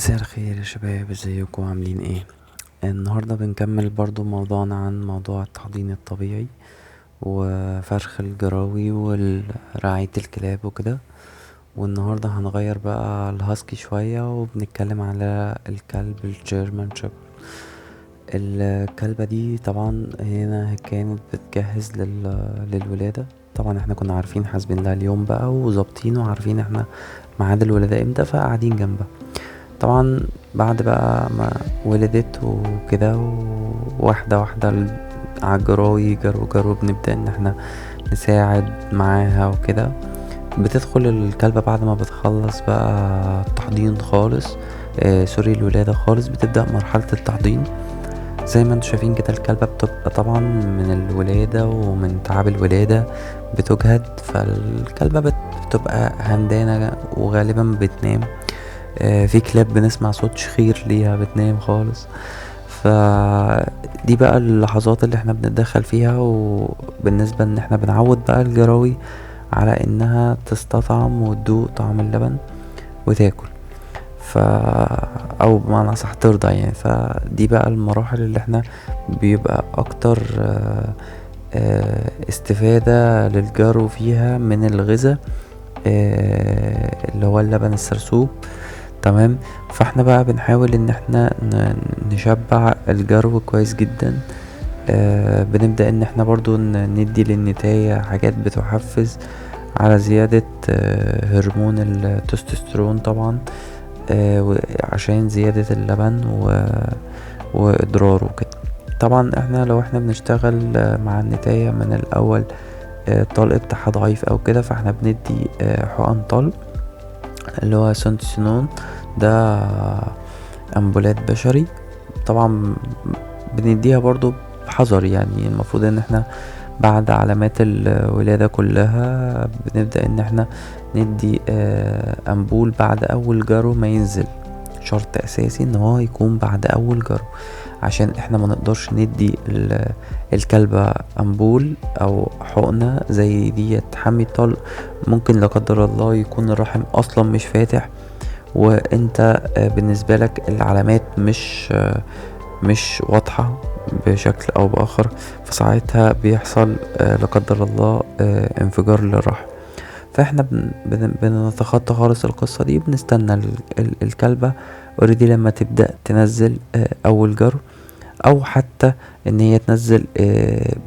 مساء الخير يا شباب، ازيكم عاملين ايه؟ النهارده بنكمل برضو موضوعنا عن موضوع التحضير الطبيعي وفرخ الجراوي ورعاية الكلاب وكده. والنهارده هنغير بقى الهاسكي شوية وبنتكلم على الكلب الجيرمان شيبرد. الكلبة دي طبعا هنا كانت بتجهز للولادة. طبعا احنا كنا عارفين حاسبين لها اليوم بقى وظابطين وعارفين احنا ميعاد الولادة امتى، فقاعدين جنبها. طبعا بعد بقى ما ولدت وكده واحدة واحدة عالجراوي جرو بنبدأ ان احنا نساعد معاها وكده. بتدخل الكلبة بعد ما بتخلص بقى التحضير خالص، سوري الولادة خالص، بتبدأ مرحلة التحضير. زي ما انتوا شايفين كده الكلبة بتبقى طبعا من الولادة ومن تعب الولادة بتجهد، فالكلبة بتبقى همدانة وغالبا بتنام. في كلاب بنسمع صوت شخير ليها بتنام خالص. فدي بقى اللحظات اللي احنا بنتدخل فيها، وبالنسبة ان احنا بنعود بقى الجراوي على انها تستطعم وتدوق طعم اللبن وتاكل، او بمعنى صح ترضع يعني. فدي بقى المراحل اللي احنا بيبقى اكتر استفادة للجرو فيها من الغذاء، اللي هو اللبن السرسوب. تمام. فاحنا بقى بنحاول ان احنا نشبع الجرو كويس جدا. بنبدأ ان احنا برضو ندي للنتاية حاجات بتحفز على زيادة هرمون التستوستيرون طبعا، عشان زيادة اللبن واضراره كده. طبعا احنا لو احنا بنشتغل مع النتاية من الاول، الطلق بتاعها ضعيف او كده، فاحنا بندي حقن طلق اللي هو سنتسينون. ده امبولات بشري طبعا بنديها برضو بحذر. يعني المفروض ان احنا بعد علامات الولادة كلها بنبدأ ان احنا ندي امبول بعد اول جرو ما ينزل. شرط اساسي ان هو يكون بعد اول جرو، عشان احنا ما نقدرش ندي الكلبة امبول او حقنة زي دي حمي الطلق. ممكن لا قدر الله يكون الرحم اصلا مش فاتح، وانت بالنسبة لك العلامات مش واضحة بشكل او باخر، فساعتها بيحصل لا قدر الله انفجار للرحم. فاحنا بنتخطى خالص القصة دي، بنستنى الكلبة اوريدي لما تبدأ تنزل اول جرو، او حتى ان هي تنزل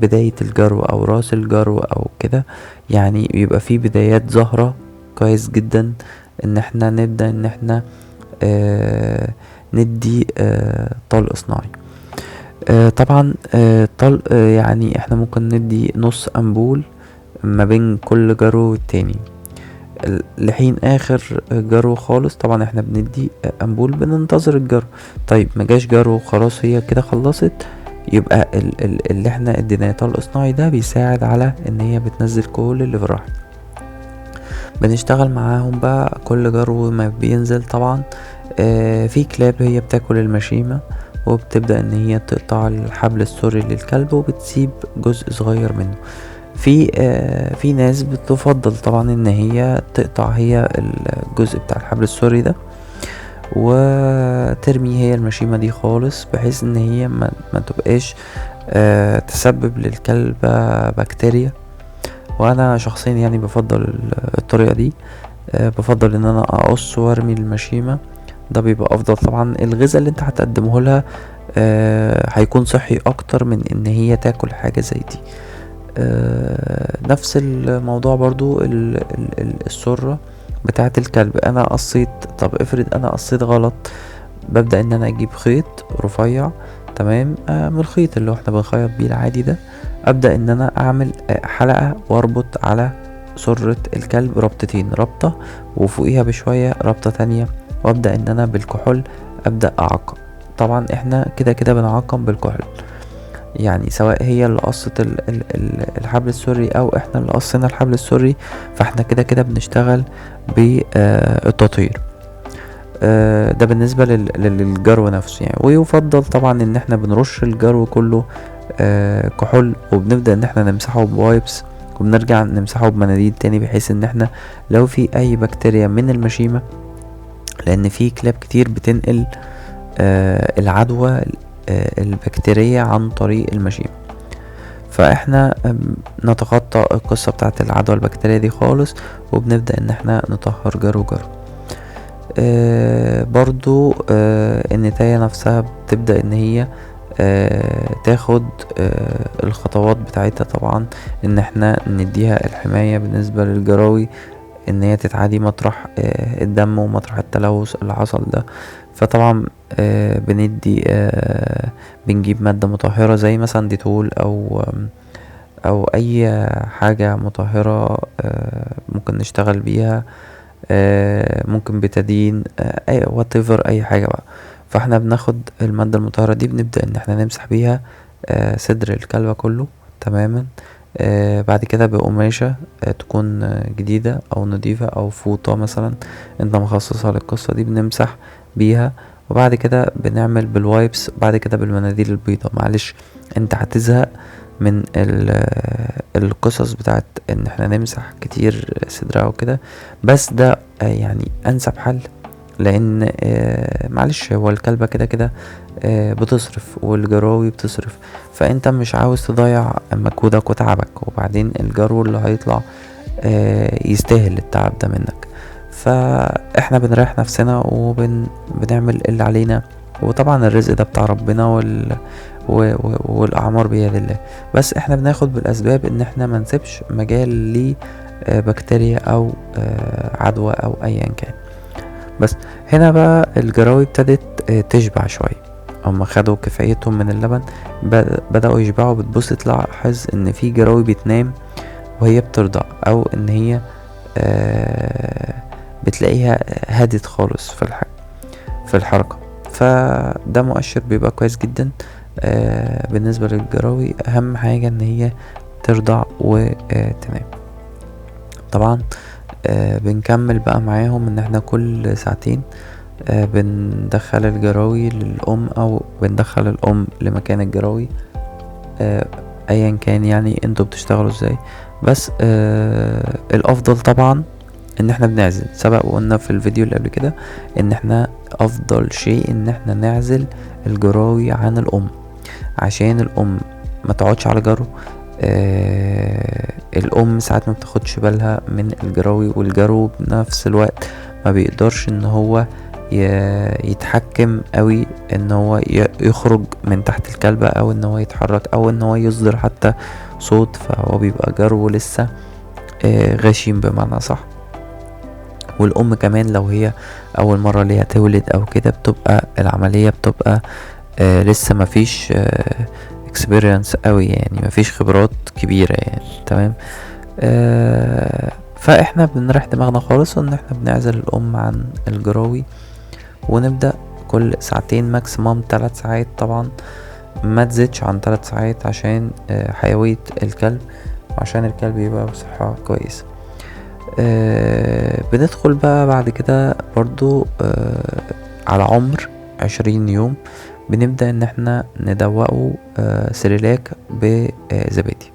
بداية الجرو او راس الجرو او كده. يعني بيبقى في بدايات ظاهرة كويس جدا ان احنا نبدأ ان احنا ندي طلق صناعي. طبعا طلق يعني احنا ممكن ندي نص امبول ما بين كل جرو والتاني لحين اخر جرو خالص. طبعا احنا بندي امبول بننتظر الجرو. طيب ما جاش جرو خلاص هي كده خلصت، يبقى اللي احنا اديناه طلق صناعي ده بيساعد على ان هي بتنزل كل اللي في الرحم. بنشتغل معاهم بقى كل جرو ما بينزل. طبعا في كلاب هي بتاكل المشيمة وبتبدأ ان هي تقطع الحبل السري للكلب وبتسيب جزء صغير منه. في ناس بتفضل طبعا ان هي تقطع هي الجزء بتاع الحبل السري ده وترمي هي المشيمة دي خالص، بحيث ان هي ما تبقاش تسبب للكلبة بكتيريا. وانا شخصيا يعني بفضل الطريقة دي. بفضل ان انا اقص وارمي المشيمة، ده بيبقى افضل. طبعا الغذاء اللي انت هتقدمه لها هيكون صحي اكتر من ان هي تاكل حاجة زي دي. نفس الموضوع برضو السرة بتاعة الكلب. انا قصيت، طب افرض انا قصيت غلط، ببدأ ان انا اجيب خيط رفيع، تمام، من الخيط اللي احنا بنخيط بيه العادي ده. ابدأ ان انا اعمل حلقة واربط على سرة الكلب ربطتين، ربطة وفوقيها بشوية ربطة تانية، وابدأ ان انا بالكحول ابدأ اعقم. طبعا احنا كده كده بنعقم بالكحول، يعني سواء هي اللي قصت الحبل السري او احنا اللي قصينا الحبل السري، فاحنا كده كده بنشتغل بالتطهير. ده بالنسبة للجرو نفسه يعني. ويفضل طبعا ان احنا بنرش الجرو كله كحول، وبنبدأ ان احنا نمسحه بوايبس، وبنرجع نمسحه بمناديل تاني، بحيث ان احنا لو في اي بكتيريا من المشيمة لان في كلاب كتير بتنقل العدوى البكتيرية عن طريق المشيمة. فاحنا نتخطى القصة بتاعت العدوى البكتيرية دي خالص، وبنبدأ ان احنا نطهر جرو جرو. برضو النتاية نفسها بتبدأ ان هي تاخد الخطوات بتاعتها، طبعا ان احنا نديها الحماية بالنسبة للجراوي، ان هي تتعادي مطرح الدم ومطرح التلوث اللي حصل ده. فطبعا بندي بنجيب مادة مطهرة زي مثلا ديتول او اي حاجة مطهرة ممكن نشتغل بيها، ممكن بتدين، اي whatever اي حاجة بقى. فاحنا بناخد المادة المطهرة دي، بنبدأ ان احنا نمسح بيها صدر الكلبة كله تماما. بعد كده بقماشة تكون جديدة او نضيفة، او فوطة مثلا انت مخصصها للقصة دي بنمسح بيها. وبعد كده بنعمل بالوايبس، بعد كده بالمناديل البيضة. معلش انت هتزهق من القصص بتاعت ان احنا نمسح كتير صدرها وكده، بس ده يعني انسب حل. لان معلش هو الكلبة كده كده بتصرف، والجراوي بتصرف، فانت مش عاوز تضيع مجهودك وتعبك، وبعدين الجرو اللي هيطلع يستاهل التعب ده منك. فاحنا بنريح نفسنا وبنعمل اللي علينا، وطبعا الرزق ده بتاع ربنا والاعمار بيد الله. بس احنا بناخد بالاسباب ان احنا ما نسيبش مجال لبكتيريا او عدوى او ايا كان. بس هنا بقى الجراوي ابتدت تشبع شويه، هما خدوا كفايتهم من اللبن، بدأوا يشبعوا. بتبص تلاحظ ان في جراوي بتنام وهي بترضع، او ان هي بتلاقيها هدت خالص في الحركة. فده مؤشر بيبقى كويس جدا بالنسبة للجراوي. اهم حاجة ان هي ترضع وتنام. طبعا بنكمل بقى معاهم ان احنا كل ساعتين بندخل الجراوي للأم، او بندخل الأم لمكان الجراوي، ايا كان يعني انتوا بتشتغلوا ازاي. بس الافضل طبعا ان احنا بنعزل. سبق وقلنا في الفيديو اللي قبل كده ان احنا افضل شيء ان احنا نعزل الجراوي عن الام، عشان الام ما تقعدش على جرو. الام ساعات ما بتاخدش بالها من الجراوي، والجرو بنفس الوقت ما بيقدرش ان هو يتحكم قوي ان هو يخرج من تحت الكلبة، او ان هو يتحرك، او ان هو يصدر حتى صوت. فهو بيبقى جرو لسه غشيم بمعنى صح. والام كمان لو هي اول مرة ليها تولد او كده، بتبقى العملية بتبقى لسه مفيش experience قوي، يعني مفيش خبرات كبيرة يعني. تمام. فاحنا بنريح دماغنا خالص ان احنا بنعزل الام عن الجراوي، ونبدأ كل ساعتين ماكسيموم 3 ساعات. طبعا ما تزيدش عن 3 ساعات عشان حيوية الكلب، عشان الكلب يبقى بصحة كويسة. بندخل بقى بعد كده برضو على عمر 20 يوم بنبدأ ان احنا ندوقه سيريلاك بزبادي.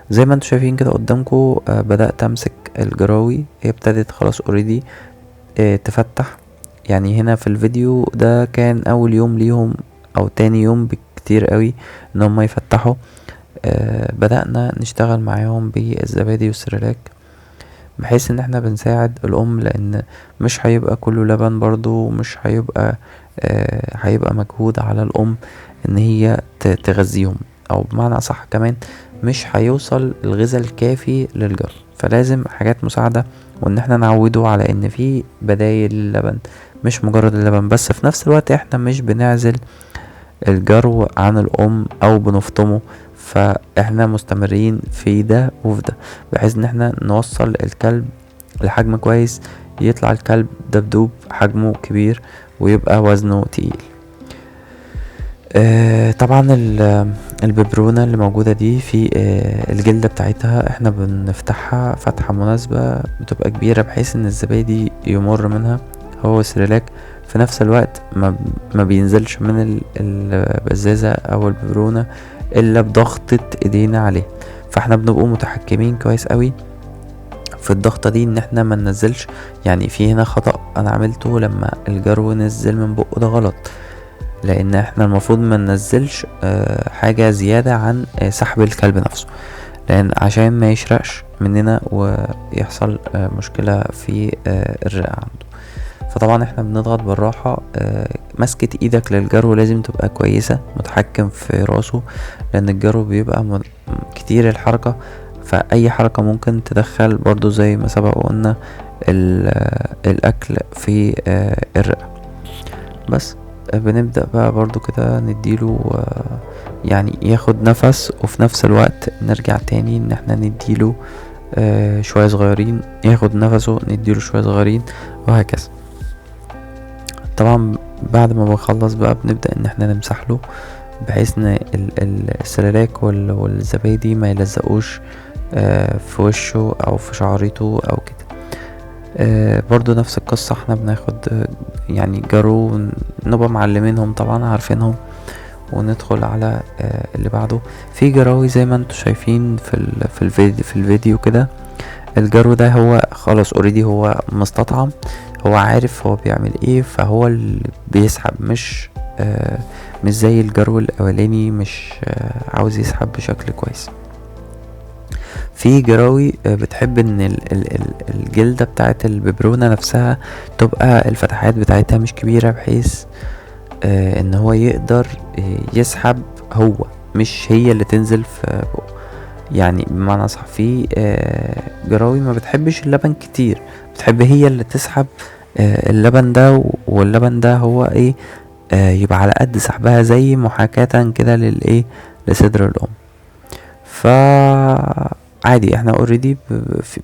زي ما انتوا شايفين كده قدامكم بدأت امسك الجراوي، هي ابتدت خلاص اوريدي تفتح. يعني هنا في الفيديو ده كان اول يوم ليهم او تاني يوم بكتير قوي ان هم يفتحوا. بدأنا نشتغل معاهم بالزبادي والسيريلاك، بحيث ان احنا بنساعد الام، لان مش هيبقى كله لبن برضو، مش هيبقى مجهود على الام ان هي تغذيهم، او بمعنى اصح كمان مش هيوصل الغذاء الكافي للجرو. فلازم حاجات مساعدة، وان احنا نعوده على ان في بدايل للبن، مش مجرد اللبن بس. في نفس الوقت احنا مش بنعزل الجرو عن الام او بنفطمه، فاحنا مستمرين في ده وفي ده، بحيث ان احنا نوصل الكلب لحجم كويس، يطلع الكلب دبدوب حجمه كبير ويبقى وزنه تقيل. طبعا الببرونة اللي موجودة دي في الجلدة بتاعتها احنا بنفتحها فتحة مناسبة بتبقى كبيرة، بحيث ان الزبادي يمر منها هو السيريلاك في نفس الوقت ما بينزلش من البزازة او الببرونة الا بضغطة ايدينا عليه. فاحنا بنبقوا متحكمين كويس قوي في الضغطة دي ان احنا ما ننزلش. يعني في هنا خطأ انا عملته لما الجرو نزل من بقه، ده غلط، لان احنا المفروض ما ننزلش حاجة زيادة عن سحب الكلب نفسه، لان عشان ما يشرقش مننا ويحصل مشكلة في الرئة عنده. فطبعا احنا بنضغط بالراحة. مسكة ايدك للجرو لازم تبقى كويسة، متحكم في راسه، لان الجرو بيبقى كتير الحركة، فاي حركة ممكن تدخل برضو زي ما سبق وقلنا الاكل في الرئة. بس بنبدأ بقى برضو كده نديله يعني ياخد نفس، وفي نفس الوقت نرجع تاني ان احنا نديله شوية صغيرين، ياخد نفسه نديله شوية صغيرين، وهكذا. طبعا بعد ما بنخلص بقى بنبدأ ان احنا نمسح له، بحيث ان السلالاك والزبادي ما يلزقوش في وشه او في شعريته او كده. برضو نفس القصة، احنا بناخد يعني جرو، نبقى معلمينهم طبعا عارفينهم، وندخل على اللي بعده. في جراوي زي ما انتوا شايفين في الفيديو كده، الجرو ده هو خلاص اوريدي هو مستطعم، هو عارف هو بيعمل ايه، فهو اللي بيسحب، مش زي الجرو الاولاني مش عاوز يسحب بشكل كويس. في جراوي بتحب ان الجلدة بتاعت الببرونة نفسها تبقى الفتحات بتاعتها مش كبيرة، بحيث ان هو يقدر يسحب، هو مش هي اللي تنزل في بقه. يعني بمعنى صح، في جراوي ما بتحبش اللبن كتير، بتحب هي اللي تسحب اللبن ده، واللبن ده هو ايه يبقى على قد سحبها، زي محاكاة كده لصدر الام. عادي احنا اوريدي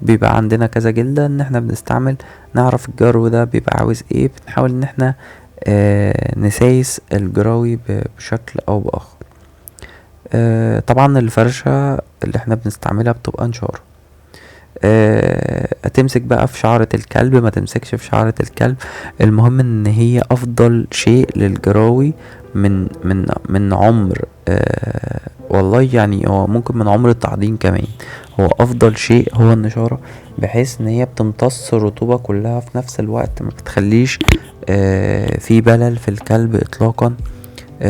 بيبقى عندنا كذا جلدة ان احنا بنستعمل، نعرف الجرو ده بيبقى عاوز ايه، بنحاول ان احنا نسايس الجراوي بشكل او باخر. طبعا الفرشة اللي احنا بنستعملها بتبقى نشارة. هتمسك بقى في شعرة الكلب، ما تمسكش في شعرة الكلب، المهم ان هي افضل شيء للجراوي من عمر والله يعني هو ممكن من عمر التعضيم كمان. هو افضل شيء هو النشارة، بحيث ان هي بتمتص الرطوبة كلها في نفس الوقت، ما بتخليش في بلل في الكلب اطلاقا.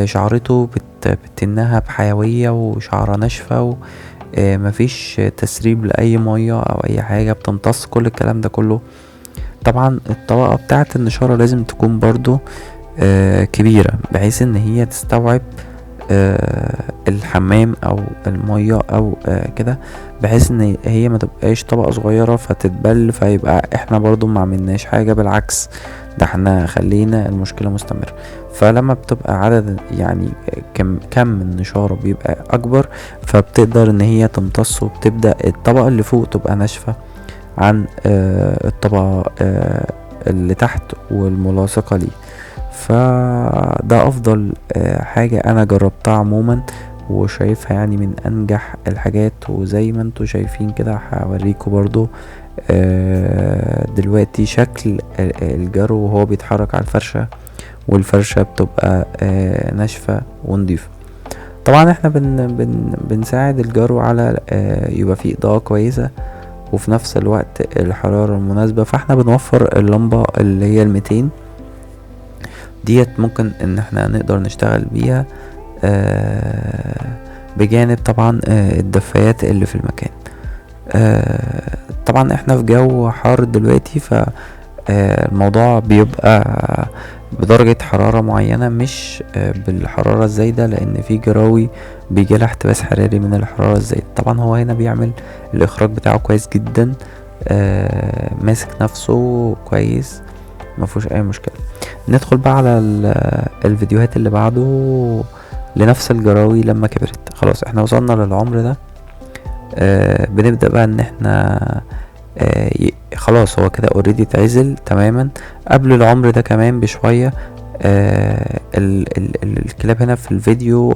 شعرته بتنها بحيوية، وشعرها ناشفة، مفيش تسريب لأي مية أو أي حاجة، بتمتص كل الكلام ده كله. طبعا الطبقة بتاعة النشارة لازم تكون برضو كبيرة، بحيث ان هي تستوعب الحمام او المية او كده، بحيث ان هي ما تبقاش طبقة صغيرة فتتبل، فيبقى احنا برضو ما عملناش حاجة، بالعكس ده احنا خلينا المشكلة مستمرة. فلما بتبقى عدد يعني كم النشارة بيبقى اكبر، فبتقدر ان هي تمتص، وبتبدأ الطبقة اللي فوق تبقى ناشفة عن الطبقة اللي تحت والملاصقة ليه. فده افضل حاجة انا جربتها عموما، وشايفها يعني من انجح الحاجات. وزي ما انتوا شايفين كده هوريكم برضو دلوقتي شكل الجرو وهو بيتحرك على الفرشة، والفرشة بتبقى ناشفة ونضيفة. طبعا احنا بنساعد الجرو على يبقى فيه اضاءة كويسة، وفي نفس الوقت الحرارة المناسبة. فاحنا بنوفر اللمبة اللي هي 200 ديت، ممكن ان احنا نقدر نشتغل بيها بجانب طبعا الدفايات اللي في المكان. طبعا احنا في جو حار دلوقتي، فالموضوع بيبقى بدرجة حرارة معينة، مش بالحرارة الزايدة، لان في جراوي بيجيلها احتباس حراري من الحرارة الزايدة. طبعا هو هنا بيعمل الاخراج بتاعه كويس جدا، ماسك نفسه كويس، مفيهوش اي مشكلة. ندخل بقى على الفيديوهات اللي بعده لنفس الجراوي لما كبرت. خلاص احنا وصلنا للعمر ده، بنبدأ بقى ان احنا خلاص هو كده اوريدي اتعزل تماما. قبل العمر ده كمان بشوية، الكلاب هنا في الفيديو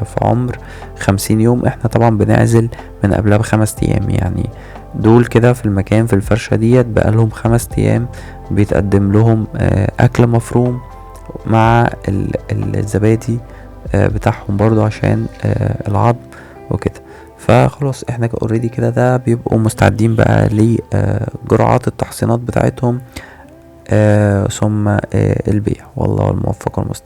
في عمر 50 يوم، احنا طبعا بنعزل من قبلها ب5 ايام. يعني دول كده في المكان في الفرشة ديت بقالهم 5 ايام بيتقدم لهم اكل مفروم مع الزبادي بتاعهم برضو عشان العظم وكده. فخلاص احنا اوريدي كده ده بيبقوا مستعدين بقى لجرعات التحصينات بتاعتهم ثم البيع. والله الموفق والمستعان.